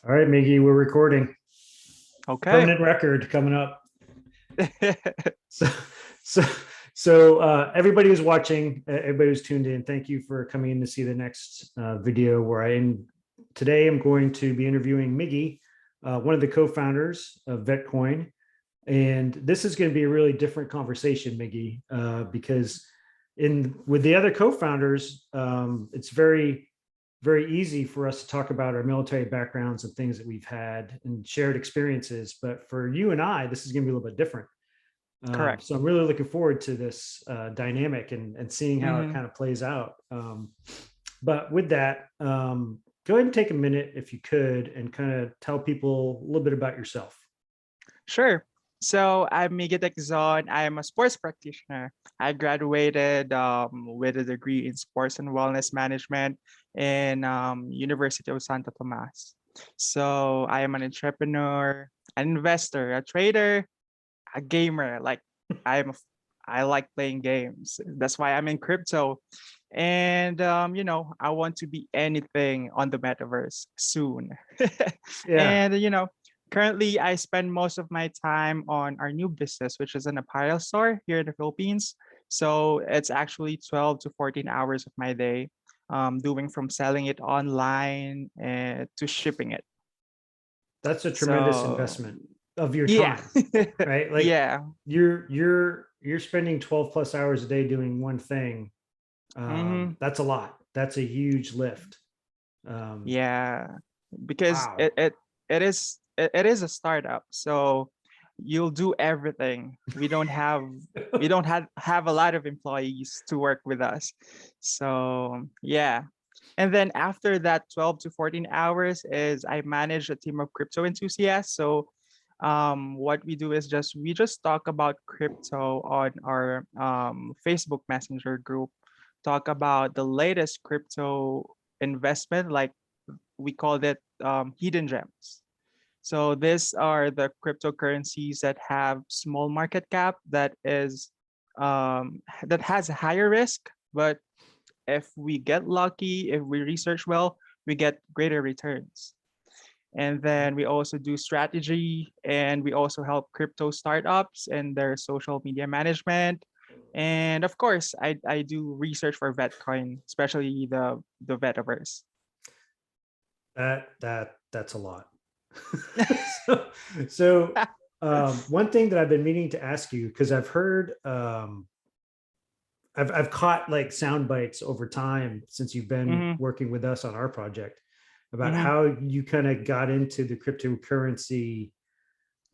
All right, Miggy, we're recording. Okay. Permanent record coming up. So, so, so everybody who's watching, everybody who's tuned in, thank you for coming in to see the next video where today I'm going to be interviewing Miggy, one of the co-founders of VetCoin. And this is going to be a really different conversation, Miggy, because with the other co-founders, it's very easy for us to talk about our military backgrounds and things that we've had and shared experiences. But for you and I, this is going to be a little bit different. Correct. So I'm really looking forward to this dynamic and seeing how it hmm kind of plays out. But with that, go ahead and take a minute, if you could, and kind of tell people a little bit about yourself. Sure. So I'm Miggy Ticzon. I am a sports practitioner. I graduated with a degree in sports and wellness management in University of Santo Tomas. So I am an entrepreneur, an investor, a trader, a gamer. I like playing games. That's why I'm in crypto. And I want to be anything on the metaverse soon. Yeah, and currently I spend most of my time on our new business, which is an apparel store here in the Philippines. So it's actually 12 to 14 hours of my day, doing from selling it online to shipping it. that's a tremendous So investment of your yeah. time, right? Like Yeah. you're spending 12 plus hours a day doing one thing. hmm That's a lot. That's a huge lift. Yeah, because Wow. it is a startup, so you'll do everything. We don't have a lot of employees to work with us, so yeah. And then after that 12 to 14 hours is I manage a team of crypto enthusiasts. So what we do is we just talk about crypto on our Facebook Messenger group, talk about the latest crypto investment, like we called it hidden gems. So these are the cryptocurrencies that have small market cap that has a higher risk, but if we get lucky, if we research well, we get greater returns. And then we also do strategy, and we also help crypto startups and their social media management. And of course, I do research for VetCoin, especially the Vetiverse. That's a lot. so, so one thing that I've been meaning to ask you, because I've heard I've caught like sound bites over time since you've been hmm working with us on our project about hmm how you kind of got into the cryptocurrency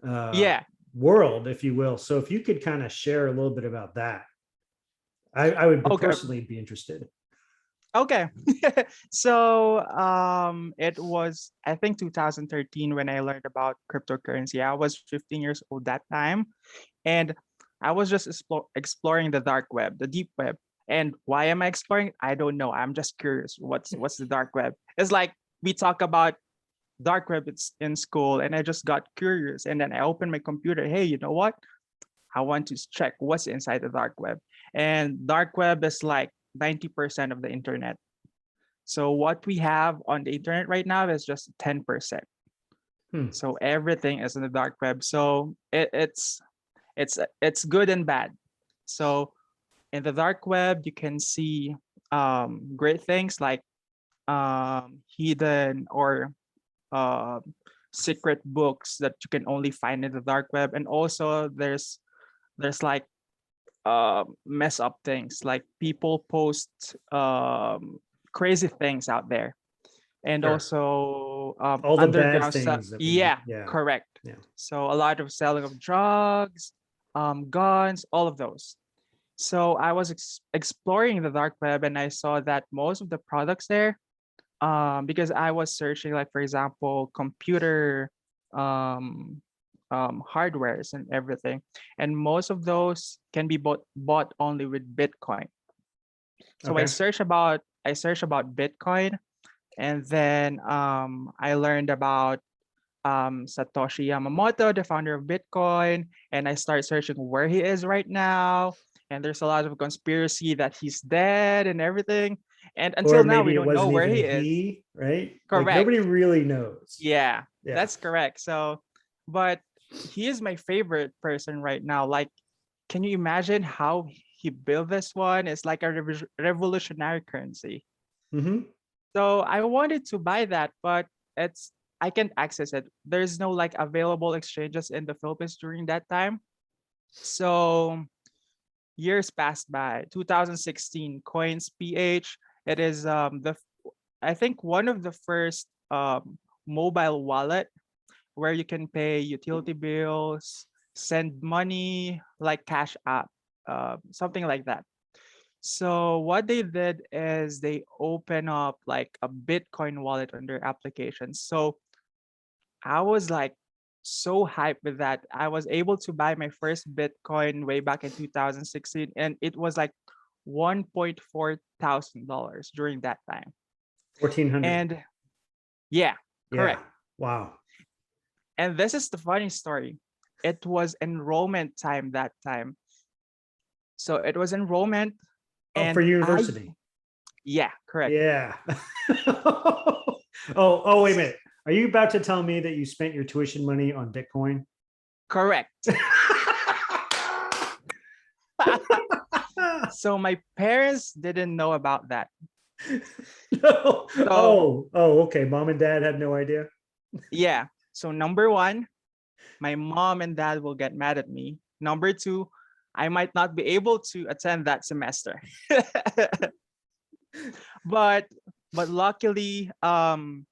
uh, Yeah. world, if you will. So if you could kind of share a little bit about that, I would Okay. personally be interested. Okay. So it was, I think, 2013 when I learned about cryptocurrency. I was 15 years old that time, and I was just exploring the dark web, the deep web. And why am I exploring? I don't know. I'm just curious. What's the dark web? It's like we talk about dark web in school, and I just got curious, and then I opened my computer. Hey, you know what? I want to check what's inside the dark web. And dark web is like 90% of the internet. So what we have on the internet right now is just 10%. Hmm. So everything is in the dark web. So it's good and bad. So in the dark web, you can see great things like hidden or uh, secret books that you can only find in the dark web, and also there's like mess up things, like people post crazy things out there, and Sure. also All the bad underground stuff. things that we, Yeah, yeah, correct. yeah. So a lot of selling of drugs, guns, all of those. So I was exploring the dark web, and I saw that most of the products there, because I was searching, like for example, computer um, hardwares and everything, and most of those can be bought only with Bitcoin. So Okay. I searched about Bitcoin, and then I learned about Satoshi Yamamoto, the founder of Bitcoin, and I started searching where he is right now. And there's a lot of conspiracy that he's dead and everything. And Or until now, we maybe it don't know wasn't where even he is. he, right? Like Correct. nobody really knows. Yeah, Yeah. that's correct. So, but he is my favorite person right now. Like, can you imagine how he built this one? It's like a revolutionary currency. Hmm. So I wanted to buy that, but it's I can't access it. There's no like available exchanges in the Philippines during that time. So years passed by. 2016, Coins PH. It is I think one of the first mobile wallet where you can pay utility bills, send money like Cash App, something like that. So what they did is they open up like a Bitcoin wallet on their application. So I was like so hyped with that. I was able to buy my first Bitcoin way back in 2016, and it was like $1,400 during that time. 1400. And yeah, Yeah. correct. Wow. And this is the funny story. It was enrollment time that time. So it was enrollment, Oh, for and university. yeah, correct. Yeah. Oh, wait a minute. Are you about to tell me that you spent your tuition money on Bitcoin? Correct. So my parents didn't know about that. No. So Okay. Mom and dad had no idea. yeah. So number one, my mom and dad will get mad at me. Number two, I might not be able to attend that semester. but but luckily, I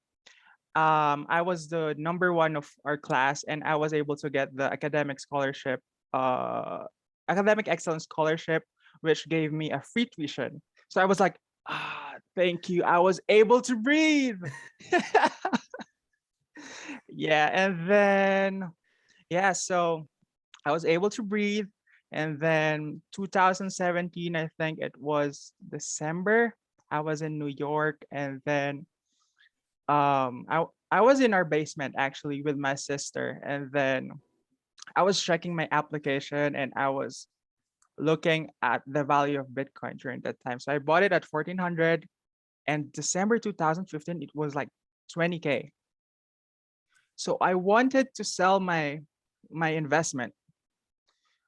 was the number one of our class, and I was able to get the academic scholarship, academic excellence scholarship, which gave me a free tuition. So I was like, thank you. I was able to breathe. Yeah, and then yeah, so I was able to breathe. And then 2017, I think it was December, I was in New York, and then I was in our basement actually with my sister, and then I was checking my application and I was looking at the value of Bitcoin during that time. So I bought it at 1400, and December 2015 it was like 20K. So I wanted to sell my investment,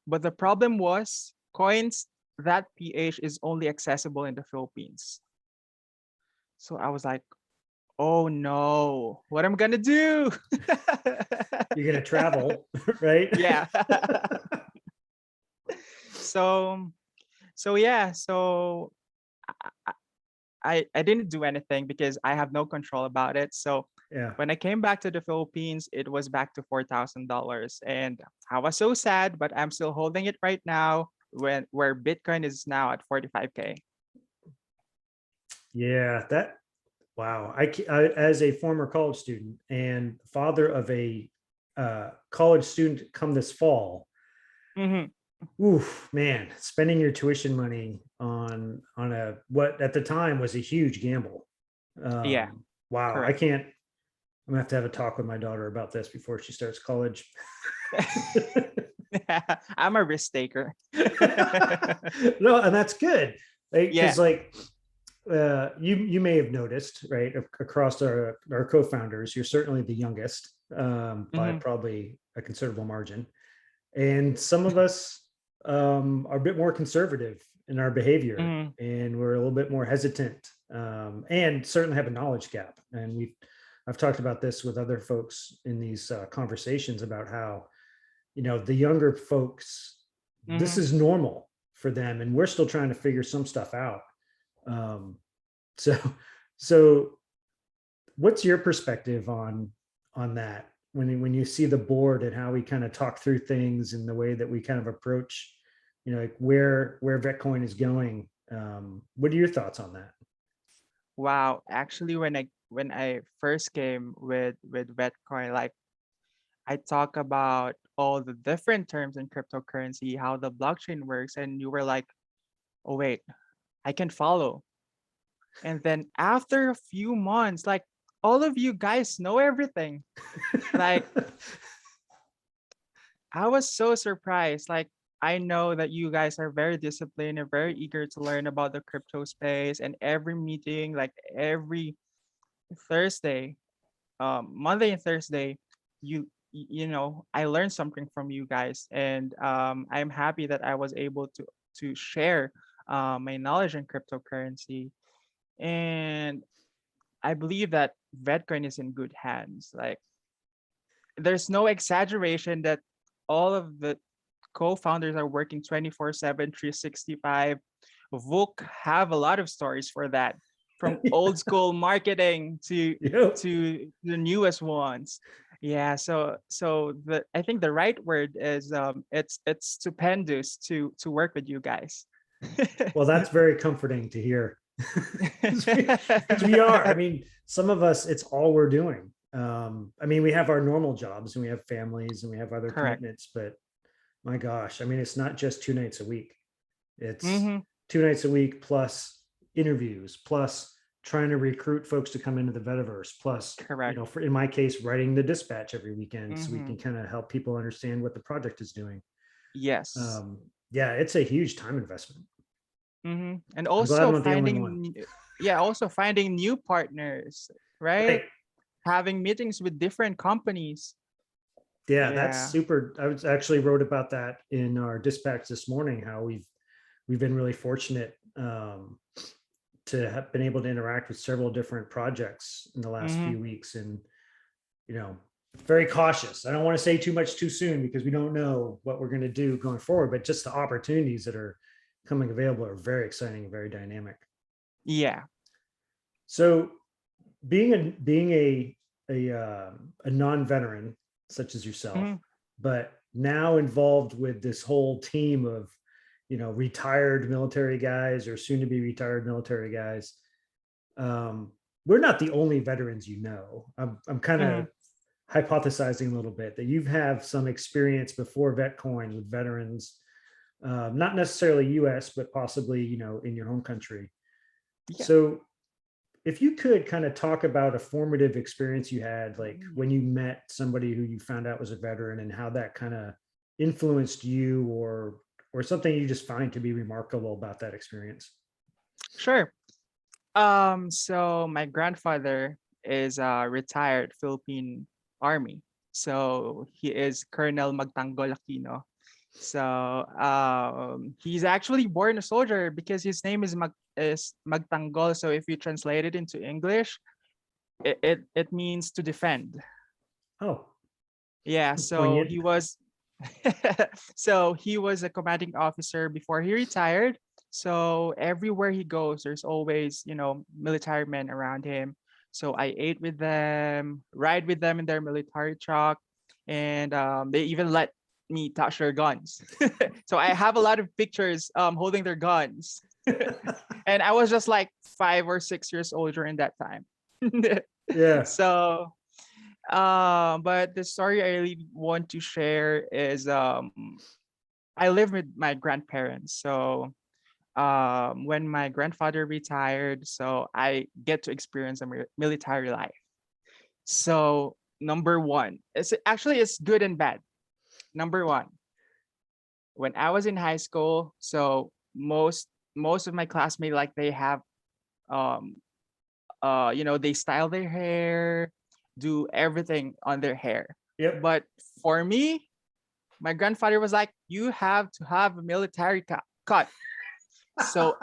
but the problem was coins that PH is only accessible in the Philippines. So I was like, oh no, what am I gonna do? You're going to travel, right? Yeah. so yeah, so I didn't do anything because I have no control about it. So Yeah. when I came back to the Philippines, it was back to $4,000, and I was so sad. But I'm still holding it right now, where Bitcoin is now at 45K. Yeah. Wow. As a former college student and father of a college student come this fall, Hmm. oof, man, spending your tuition money on a what at the time was a huge gamble. Yeah, Wow, I correct. can't. I'm gonna have to have a talk with my daughter about this before she starts college. I'm a risk taker. No, and that's good, right? Yeah. Because like you may have noticed, right, across our co-founders, you're certainly the youngest by Hmm. probably a considerable margin, and some of us are a bit more conservative in our behavior, Hmm. and we're a little bit more hesitant, and certainly have a knowledge gap. And I've talked about this with other folks in these conversations about how, the younger folks, this Hmm. is normal for them, and we're still trying to figure some stuff out. Um, so, so what's your perspective on that when you see the board and how we kind of talk through things and the way that we kind of approach, like where VetCoin is going? What are your thoughts on that? Wow. Actually, when I first came with VetCoin, like I talk about all the different terms in cryptocurrency, how the blockchain works, and you were like, "Oh wait, I can follow." And then after a few months, like all of you guys know everything. Like I was so surprised. Like I know that you guys are very disciplined and very eager to learn about the crypto space, and every meeting, like every Thursday, Monday and Thursday, I learned something from you guys, and I'm happy that I was able to share my knowledge in cryptocurrency, and I believe that VetCoin is in good hands. Like, there's no exaggeration that all of the co-founders are working 24/7, 365. Vuk have a lot of stories for that, from old school marketing Yep. to the newest ones. Yeah, so I think the right word is it's stupendous to work with you guys. Well, that's very comforting to hear. Because we are, I mean, some of us, it's all we're doing. I mean, we have our normal jobs and we have families and we have other Correct. commitments, but my gosh, I mean, it's not just 2 nights a week. It's Mm-hmm. 2 nights a week plus interviews, plus trying to recruit folks to come into the Vetiverse, plus, Correct. in my case, writing the dispatch every weekend so we Mm-hmm. can kind of help people understand what the project is doing. Yes. Yeah, it's a huge time investment. Mm-hmm. And I'm glad I'm also not the only one. also finding new partners, right? Right. Having meetings with different companies. Yeah, that's Yeah. super. I was actually wrote about that in our dispatch this morning, how we've been really fortunate to have been able to interact with several different projects in the last Mm-hmm. few weeks, and very cautious. I don't want to say too much too soon because we don't know what we're going to do going forward, but just the opportunities that are coming available are very exciting and very dynamic. Yeah. So being a non-veteran such as yourself, Mm-hmm. but now involved with this whole team of retired military guys or soon to be retired military guys, we're not the only veterans. I'm kind Mm-hmm. of hypothesizing a little bit that you've have some experience before VetCoin with veterans, not necessarily US but possibly in your home country. Yeah. So if you could kind of talk about a formative experience you had, like when you met somebody who you found out was a veteran and how that kind of influenced you, or something you just find to be remarkable about that experience. Sure. So my grandfather is a retired Philippine Army. So he is Colonel Magtanggol Aquino. So he's actually born a soldier because his name is Magtanggol. So if you translate it into English, it means to defend. Oh, Yeah, poignant. so he was a commanding officer before he retired. So everywhere he goes, there's always, military men around him. So I ate with them, ride with them in their military truck, and they even let me touch their guns. So I have a lot of pictures holding their guns. And I was just like 5 or 6 years old during that time. Yeah. So but the story I really want to share is I live with my grandparents. So when my grandfather retired, so I get to experience a military life. So number one, it's good and bad. Number one, when I was in high school, so most of my classmates, like, they have um they style their hair, do everything on their hair. Yep. But for me, my grandfather was like, you have to have a military cut. So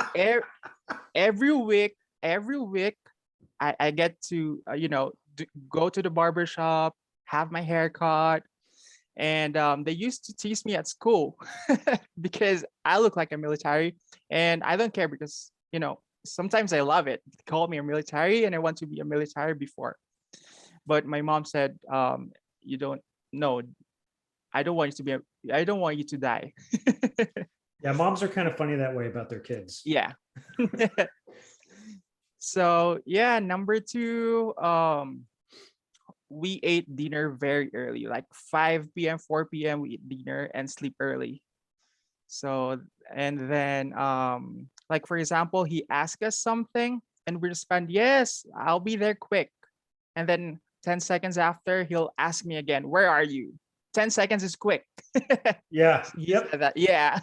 every week I get to go to the barber shop, have my hair cut. And they used to tease me at school because I look like a military, and I don't care because sometimes I love it. They call me a military, and I want to be a military before. But my mom said, "You don't know. I don't want you to be. I don't want you to die." Yeah, moms are kind of funny that way about their kids. Yeah. So yeah, number two, we ate dinner very early, like 5 p.m., 4 p.m. We eat dinner and sleep early. So, and then like, for example, he asked us something and we respond, yes, I'll be there quick. And then 10 seconds after, he'll ask me again, where are you? 10 seconds is quick. Yeah. He Yep. said that. Yeah.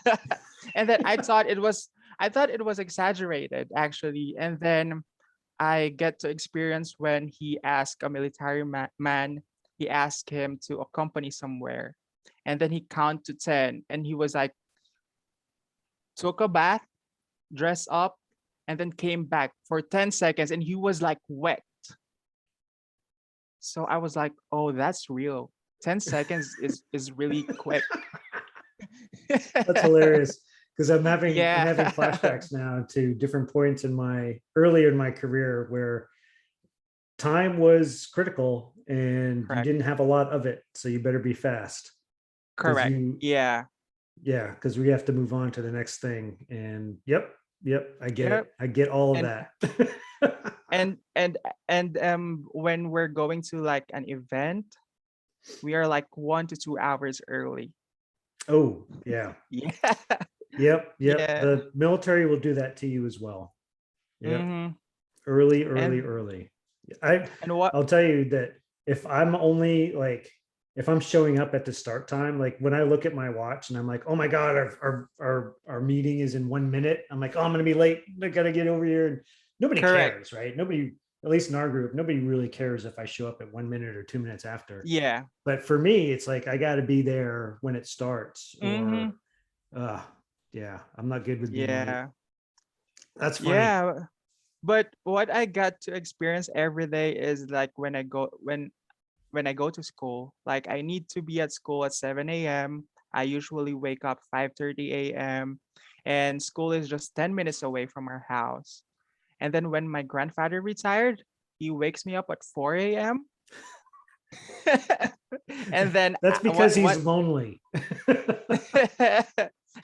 And then I thought it was exaggerated actually. And then I get to experience when he asked a military man, he asked him to accompany somewhere. And then he count to 10 and he was like, took a bath, dressed up, and then came back for 10 seconds and he was like wet. So I was like, oh, that's real. 10 seconds is really quick. That's hilarious because I'm having Yeah. flashbacks now to different points in my earlier in my career where time was critical and you Correct. didn't have a lot of it, so you better be fast because Correct. Yeah. because we have to move on to the next thing. And yep, I get Yep. it. I get all of And that. and and when we're going to like an event, we are like 1 to 2 hours early. Oh, yeah. Yeah. Yep. Yeah. The military will do that to you as well. Yep. Hmm. Early, And early. I what? I'll tell you that if I'm only like if I'm showing up at the start time, like when I look at my watch and I'm like, oh my God, our meeting is in 1 minute. I'm like, oh, I'm gonna be late. I gotta get over here. And nobody Correct. cares, right? Nobody, at least in our group, nobody really cares if I show up at 1 minute or 2 minutes after. Yeah. But for me, it's like I gotta be there when it starts, Hmm. or yeah, I'm not good with being late. Yeah. That's funny. Yeah. But what I got to experience every day is like when I go to school, like I need to be at school at 7 a.m. I usually wake up 5:30 a.m. and school is just 10 minutes away from our house. And then when my grandfather retired, he wakes me up at 4 a.m. And then That's because he's what lonely.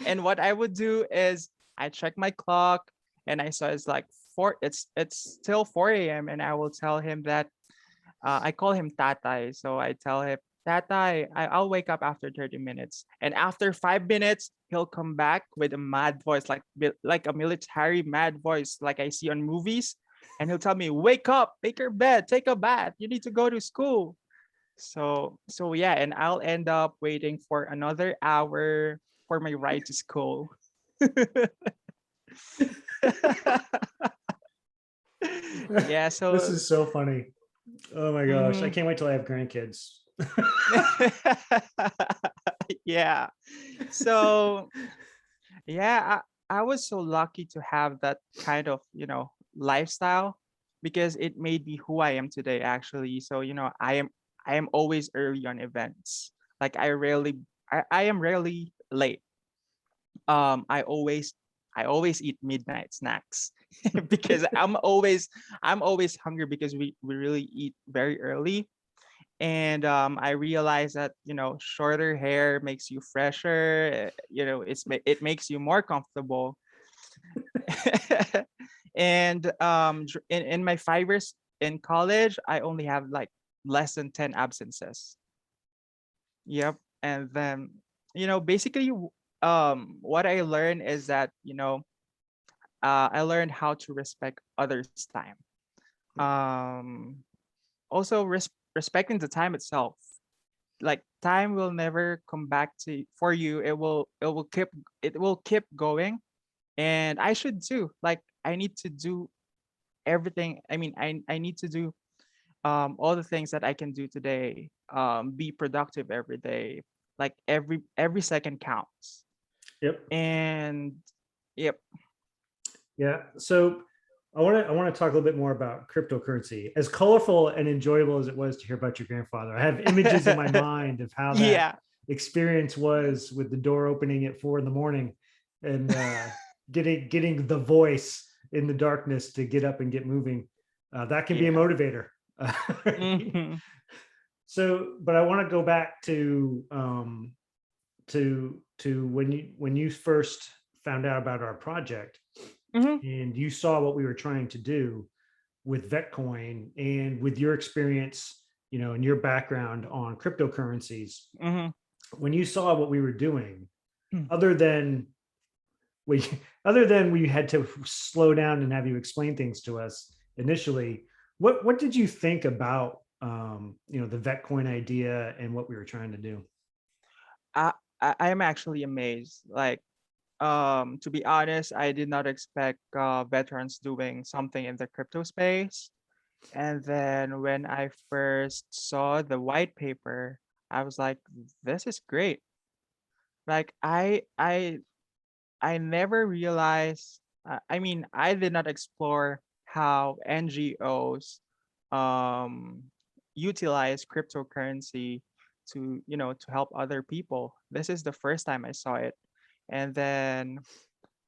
and what I would do is I check my clock and I saw it's like it's still 4 a.m. and I will tell him that I call him Tatay. So I tell him, Tatay, I'll wake up after 30 minutes. And after 5 minutes, he'll come back with a mad voice, like a military mad voice, like I see on movies. And he'll tell me, wake up, make your bed, take a bath. You need to go to school. So yeah, and I'll end up waiting for another hour for my ride to school. Yeah, This so is so funny. Oh my gosh. I mhm. can't wait till I have grandkids. Yeah. So yeah, I was so lucky to have that kind of, lifestyle because it made me who I am today actually. So, I am always early on events. Like I am rarely late. I always eat midnight snacks because I'm always hungry because we really eat very early. And I realized that shorter hair makes you fresher. It makes you more comfortable. And in my 5 years in college, I only have like less than 10 absences. Yep. And then basically what I learned is that I learned how to respect others' time. Um, Also respecting the time itself. Like time will never come back to for you. It will keep going, and I should too. Like I need to do everything. I mean, I need to do all the things that I can do today. Be productive every day. Like every second counts. Yep. And yep. Yeah. So I want to talk a little bit more about cryptocurrency. As colorful and enjoyable as it was to hear about your grandfather, I have images in my mind of how that Yeah. experience was with the door opening at 4 a.m. and getting the voice in the darkness to get up and get moving. That can be a Yeah. motivator. Hmm. So, but I want to go back to when you first found out about our project Hmm. and you saw what we were trying to do with VetCoin and with your experience, and your background on cryptocurrencies, Hmm. when you saw what we were doing, other than we we had to slow down and have you explain things to us initially, what did you think about the VetCoin idea and what we were trying to do? I'm actually amazed. Like, to be honest, I did not expect veterans doing something in the crypto space. And then when I first saw the white paper, I was like, this is great. Like, I never realized. I mean, I did not explore how NGOs um, utilize cryptocurrency to, to help other people. This is the first time I saw it, and then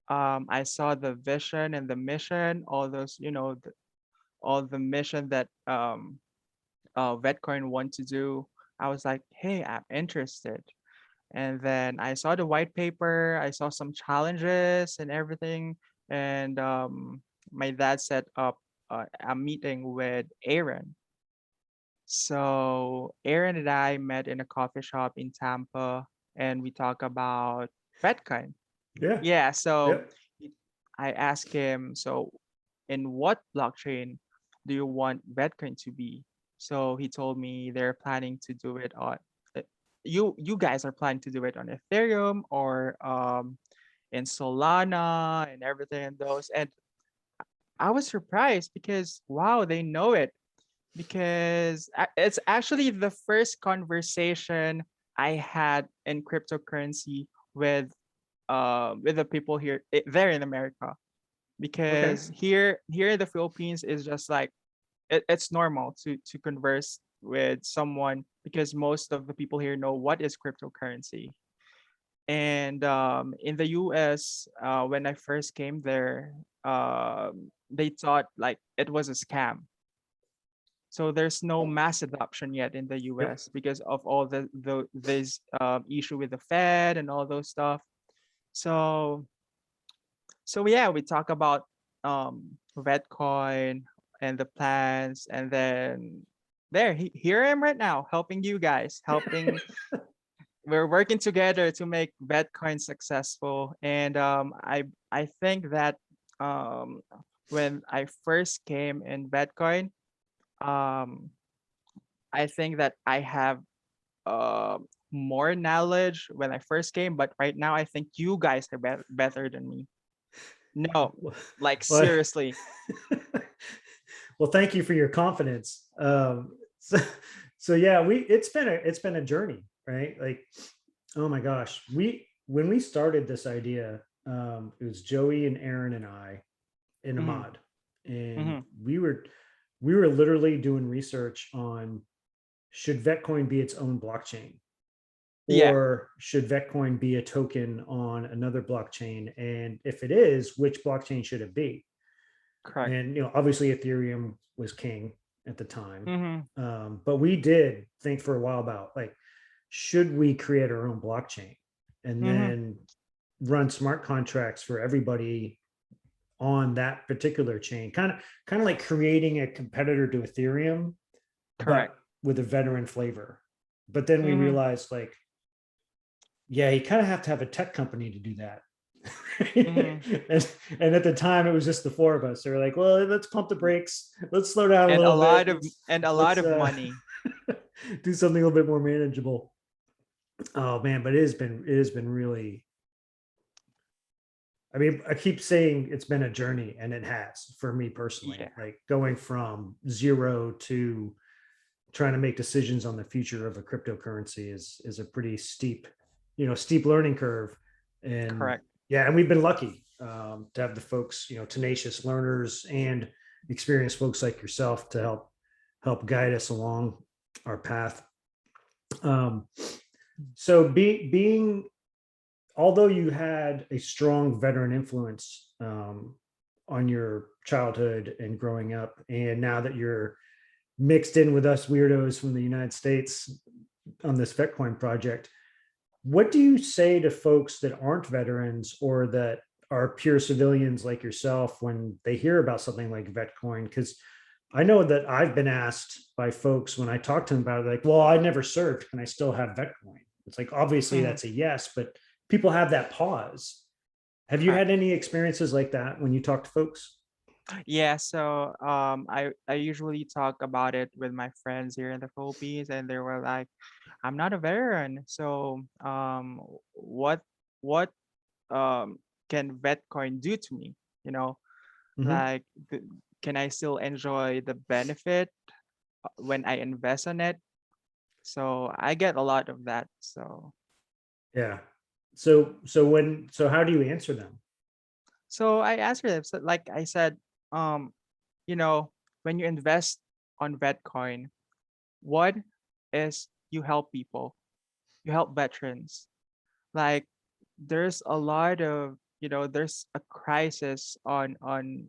I saw the vision and the mission, all those, all the mission that VetCoin want to do. I was like, hey, I'm interested. And then I saw the white paper, I saw some challenges and everything. And my dad set up a meeting with Aaron. So Aaron and I met in a coffee shop in Tampa and we talk about Bitcoin. Yeah. Yeah, so Yep. I asked him, so in what blockchain do you want Bitcoin to be? So he told me they're planning to do it on uh, you guys are planning to do it on Ethereum or in Solana and everything and those. And I was surprised because wow, they know it because it's actually the first conversation I had in cryptocurrency with the people here there in America Okay. because here in the Philippines is just like it's normal to converse with someone because most of the people here know what is cryptocurrency. And in the US, when I first came there, they thought like it was a scam. So there's no mass adoption yet in the Yep. US because of all the this issue with the Fed and all those stuff. So yeah, we talk about Vetcoin and the plans, and then here I am right now helping you guys, helping. We're working together to make Vetcoin successful, and I think that um, when I first came in Vetcoin, um, I think that I have uh, more knowledge when I first came, but right now I think you guys are better than me. No, like Well, seriously. well, thank you for your confidence. So yeah, it's been a journey, right? Like, oh my gosh, when we started this idea, it was Joey and Aaron and I in a Hmm. mod, and Hmm. we were literally doing research on should Vetcoin be its own blockchain, Yeah, or should Vetcoin be a token on another blockchain, and if it is, which blockchain should it be? correct. And obviously Ethereum was king at the time, Hmm. but we did think for a while about, like, should we create our own blockchain and Hmm. then run smart contracts for everybody on that particular chain, kind of like creating a competitor to Ethereum, Correct. but with a veteran flavor. But then we Hmm. realized, like, yeah, you kind of have to have a tech company to do that. Hmm. and at the time it was just the four of us. They were like, well, let's pump the brakes, let's slow down a And little bit, a lot let's of money. do something a little bit more manageable. Oh man, but it has been really, I mean, I keep saying it's been a journey, and it has for me personally, Yeah. like going from zero to trying to make decisions on the future of a cryptocurrency is a pretty steep learning curve. And Correct. yeah, and we've been lucky to have the folks, tenacious learners and experienced folks like yourself to help guide us along our path. Um, so being although you had a strong veteran influence on your childhood and growing up, and now that you're mixed in with us weirdos from the United States on this VetCoin project, what do you say to folks that aren't veterans or that are pure civilians like yourself when they hear about something like VetCoin? Because I know that I've been asked by folks when I talk to them about it, like, well, I never served. Can I still have VetCoin? It's like, obviously Hmm. that's a yes, but people have that pause. Have you Correct. had any experiences like that when you talk to folks? Yeah, so I usually talk about it with my friends here in the Philippines, and they were like, I'm not a veteran. So what can VetCoin do to me? You know, Mhm. like can I still enjoy the benefit when I invest on it? So I get a lot of that. So Yeah. So how do you answer them? I answered them. So like I said, um, you know, when you invest on VetCoin, one is you help people, you help veterans. Like there's a lot of there's a crisis on on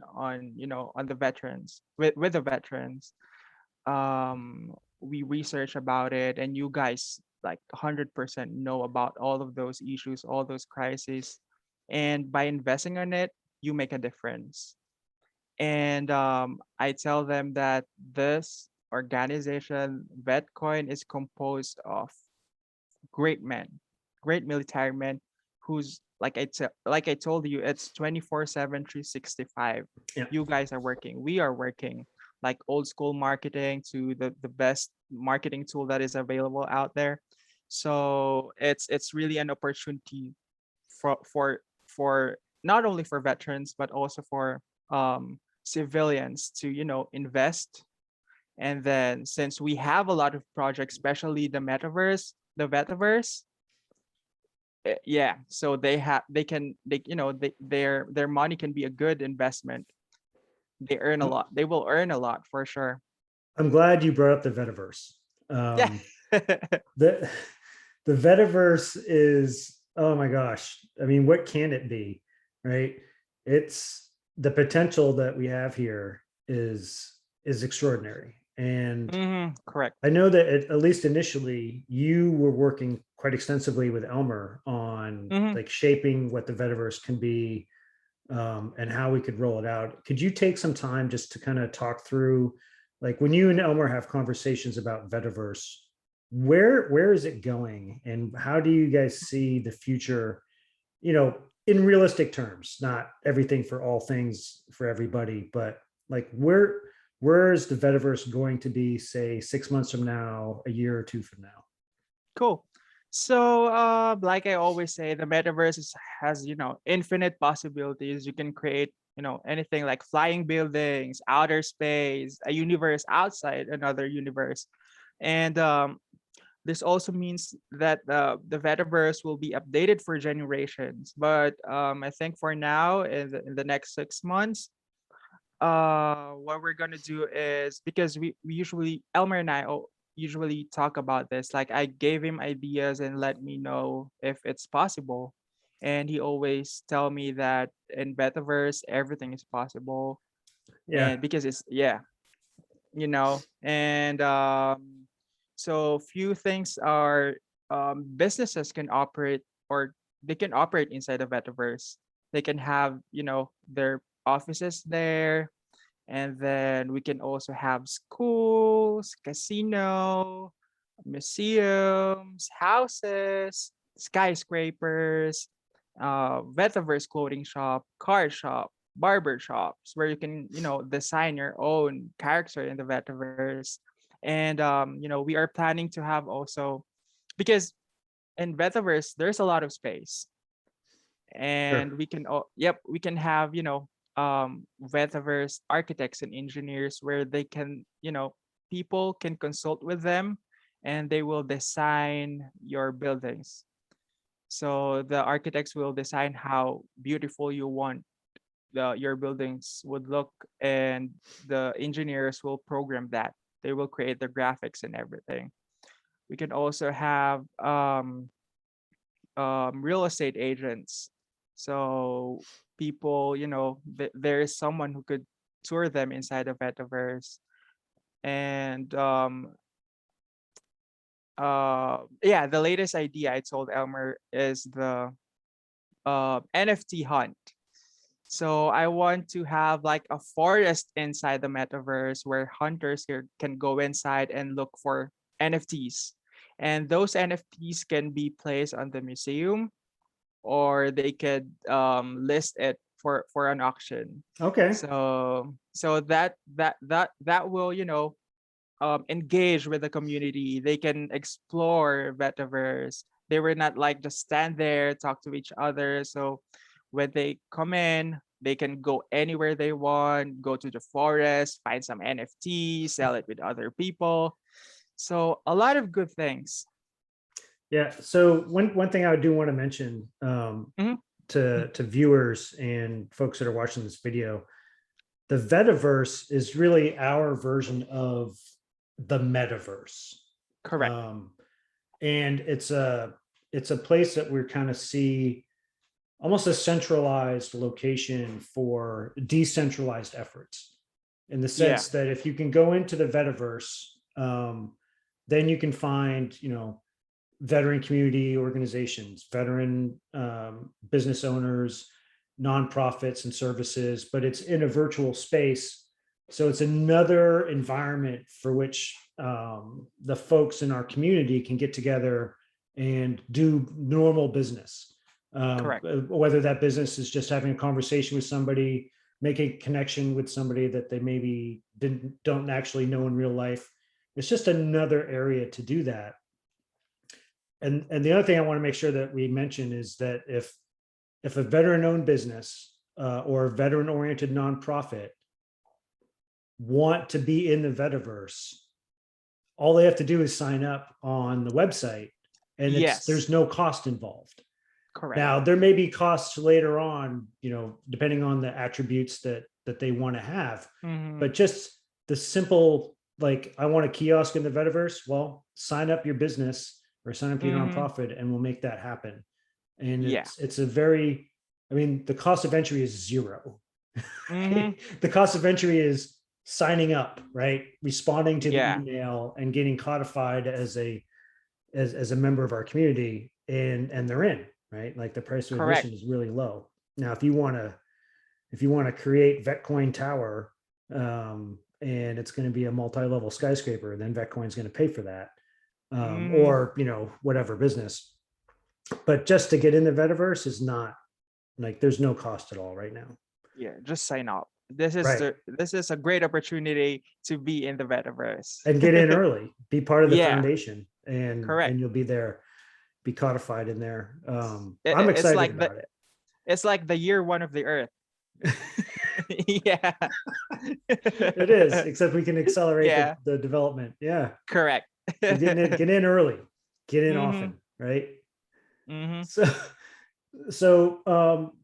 the veterans with the veterans. We research about it, and you guys like 100% know about all of those issues, all those crises, and by investing on it, you make a difference. And I tell them that this organization, VetCoin, is composed of great men, great military men, who's like I told you, it's 24/7, 365. Yeah. You guys are working. We are working like old school marketing to the best marketing tool that is available out there. So it's really an opportunity for not only for veterans but also for civilians to invest. And then since we have a lot of projects, especially the metaverse, yeah, so they can their money can be a good investment. They earn a I'm, lot. They will earn a lot for sure. I'm glad you brought up the Vetiverse. Yeah. The the Vetiverse is, oh my gosh. I mean, what can it be? Right? It's the potential that we have here is extraordinary. And Correct. I know that at least initially you were working quite extensively with Elmer on like shaping what the Vetiverse can be, and how we could roll it out. Could you take some time just to kind of talk through, like when you and Elmer have conversations about Vetiverse, where is it going, and how do you guys see the future? You know, in realistic terms, not everything for all things for everybody, but like where is the Vetiverse going to be, say 6 months from now, a year or two from now? Cool. So, like I always say, the metaverse has infinite possibilities. You can create anything like flying buildings, outer space, a universe outside another universe, and this also means that the metaverse will be updated for generations. But I think for now, in the next 6 months, what we're gonna do is, because we usually Elmer and I usually talk about this. Like I gave him ideas and let me know if it's possible, and he always tell me that in metaverse everything is possible. Yeah. And because it's, yeah, and so few things are, businesses can operate, or they can operate inside the metaverse. They can have their offices there, and then we can also have schools, casino, museums, houses, skyscrapers, metaverse clothing shop, car shop, barber shops, where you can, design your own character in the metaverse. And we are planning to have also, because in metaverse there's a lot of space, and Sure. we can have metaverse architects and engineers, where they can people can consult with them, and they will design your buildings. So the architects will design how beautiful you want your buildings would look, and the engineers will program that. They will create the graphics and everything. We can also have real estate agents. So people, there is someone who could tour them inside the metaverse. And yeah, the latest idea I told Elmer is the NFT hunt. So I want to have like a forest inside the metaverse, where hunters can go inside and look for NFTs. And those NFTs can be placed on the museum, or they could list it for an auction. Okay. So that will engage with the community. They can explore Vetiverse. They were not like just stand there, talk to each other. So when they come in, they can go anywhere they want, go to the forest, find some NFT, sell it with other people. So a lot of good things. Yeah. So one thing I do want to mention Mhm. to viewers and folks that are watching this video, the Vetiverse is really our version of the metaverse. Correct. And it's a place that we kind of see almost a centralized location for decentralized efforts, in the Yeah. sense that if you can go into the Vetiverse, then you can find, veteran community organizations, veteran business owners, nonprofits and services, but it's in a virtual space. So it's another environment for which the folks in our community can get together and do normal business. Correct. Whether that business is just having a conversation with somebody, make a connection with somebody that they maybe don't actually know in real life. It's just another area to do that. And the other thing I want to make sure that we mention is that if a veteran-owned business or a veteran-oriented nonprofit want to be in the Vetiverse, all they have to do is sign up on the website, and Yes. there's no cost involved. Correct. Now, there may be costs later on, depending on the attributes that they want to have, but just the simple, like, I want a kiosk in the Vetiverse. Well, sign up your business or sign up your nonprofit, and we'll make that happen. And it's a very, the cost of entry is zero. The cost of entry is signing up, right? Responding to the email and getting codified as a member of our community, and they're in, right? Like, the price of admission is really low. Now, if you want to create VetCoin Tower, and it's going to be a multi-level skyscraper, then VetCoin's going to pay for that. Or, whatever business. But just to get in the Vetiverse is not, like, there's no cost at all right now. Yeah, just sign up. This is a great opportunity to be in the Vetiverse and get in early, be part of the foundation, and correct. And you'll be there, be codified in there. I'm excited about it. It's like the year one of the Earth. Yeah, it is, except we can accelerate the development. Yeah, correct. get in early, get in often, right? So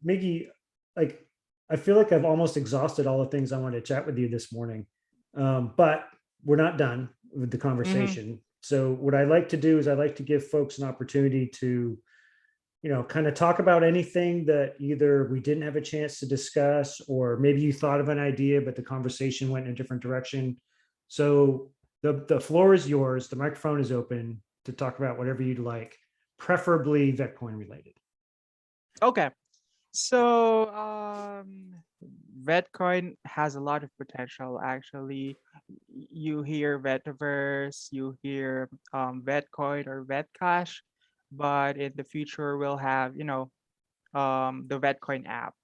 Miggy, like, I feel like I've almost exhausted all the things I wanted to chat with you this morning, but we're not done with the conversation. So what I like to do is I like to give folks an opportunity to, kind of talk about anything that either we didn't have a chance to discuss, or maybe you thought of an idea, but the conversation went in a different direction. So the floor is yours. The microphone is open to talk about whatever you'd like, preferably VetCoin related. Okay. So VetCoin has a lot of potential, actually. You hear Vetiverse, you hear VetCoin or VetCash, but in the future we'll have, the VetCoin app.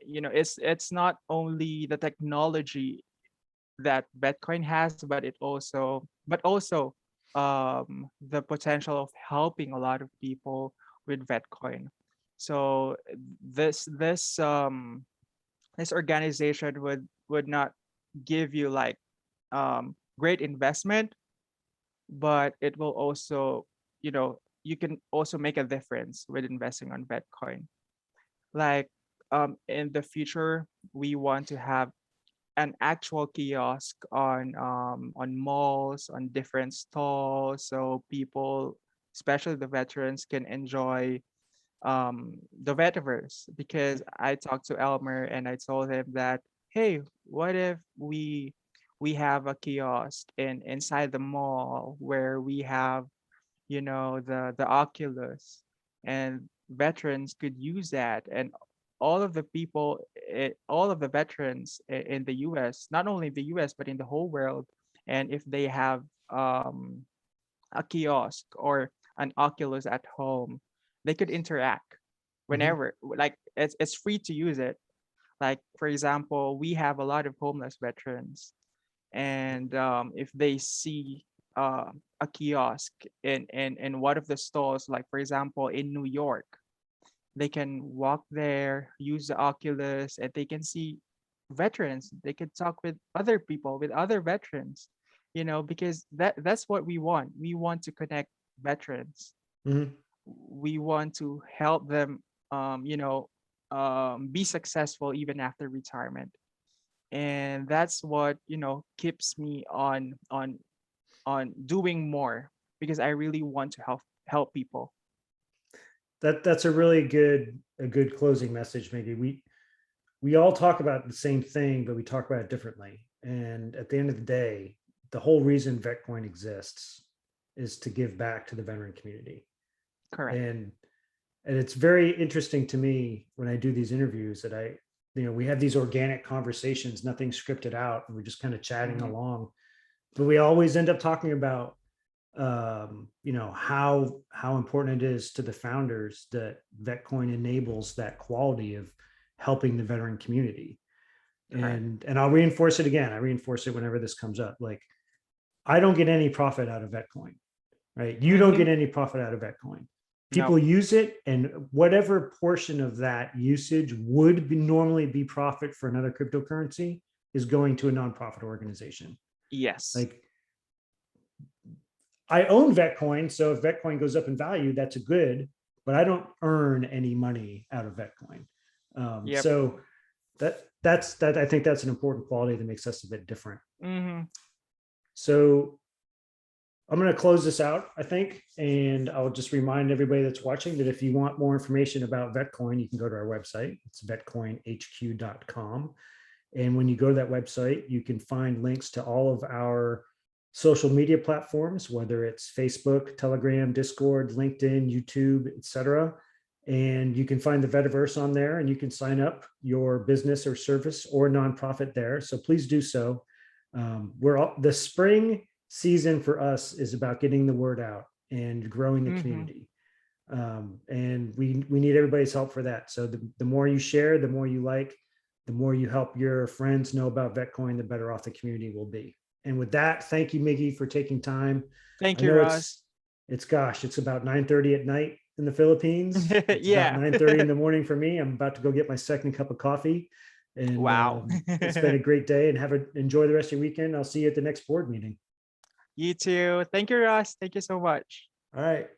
It's not only the technology that VetCoin has, but also the potential of helping a lot of people with VetCoin. So this organization would not give you like great investment, but it will also, you can also make a difference with investing on VetCoin. Like in the future, we want to have an actual kiosk on malls, on different stalls, so people, especially the veterans, can enjoy the Vetiverse. Because I talked to Elmer and I told him that, hey, what if we have a kiosk inside the mall where we have, the Oculus, and veterans could use that, and all of the veterans in the US, not only the US but in the whole world, and if they have a kiosk or an Oculus at home, they could interact whenever. Like it's free to use it. Like, for example, we have a lot of homeless veterans, And if they see a kiosk in one of the stalls, like for example in New York, they can walk there, use the Oculus, and they can see veterans. They can talk with other people, with other veterans, because that's what we want. We want to connect veterans. Mhm. We want to help them, be successful even after retirement. And that's what keeps me on doing more, because I really want to help people. That's a really good closing message. Maybe we all talk about the same thing, but we talk about it differently. And at the end of the day, the whole reason VetCoin exists is to give back to the veteran community. Correct. And it's very interesting to me when I do these interviews that we have these organic conversations, nothing scripted out, and we're just kind of chatting Mhm. along. But we always end up talking about how important it is to the founders that VetCoin enables that quality of helping the veteran community. Correct. And I'll reinforce it again. I reinforce it whenever this comes up. Like, I don't get any profit out of VetCoin, right? You don't get any profit out of VetCoin. People Nope. use it, and whatever portion of that usage would normally be profit for another cryptocurrency is going to a nonprofit organization. Yes. Like, I own VetCoin, so if VetCoin goes up in value, that's a good, but I don't earn any money out of VetCoin. Yep. So that's I think that's an important quality that makes us a bit different. Mm-hmm. So I'm going to close this out, I think, and I'll just remind everybody that's watching that if you want more information about VetCoin, you can go to our website. It's vetcoinhq.com. And when you go to that website, you can find links to all of our social media platforms, whether it's Facebook, Telegram, Discord, LinkedIn, YouTube, etc. And you can find the Vetiverse on there, and you can sign up your business or service or nonprofit there. So please do so. The spring season for us is about getting the word out and growing the community. And we need everybody's help for that. So the more you share, the more you like, the more you help your friends know about VetCoin, the better off the community will be. And with that, thank you, Miggy, for taking time. Thank I you, know Russ. it's about 9:30 at night in the Philippines. It's about Yeah. 9:30 in the morning for me. I'm about to go get my second cup of coffee. And Wow. it's been a great day, and enjoy the rest of your weekend. I'll see you at the next board meeting. You too. Thank you, Russ. Thank you so much. All right.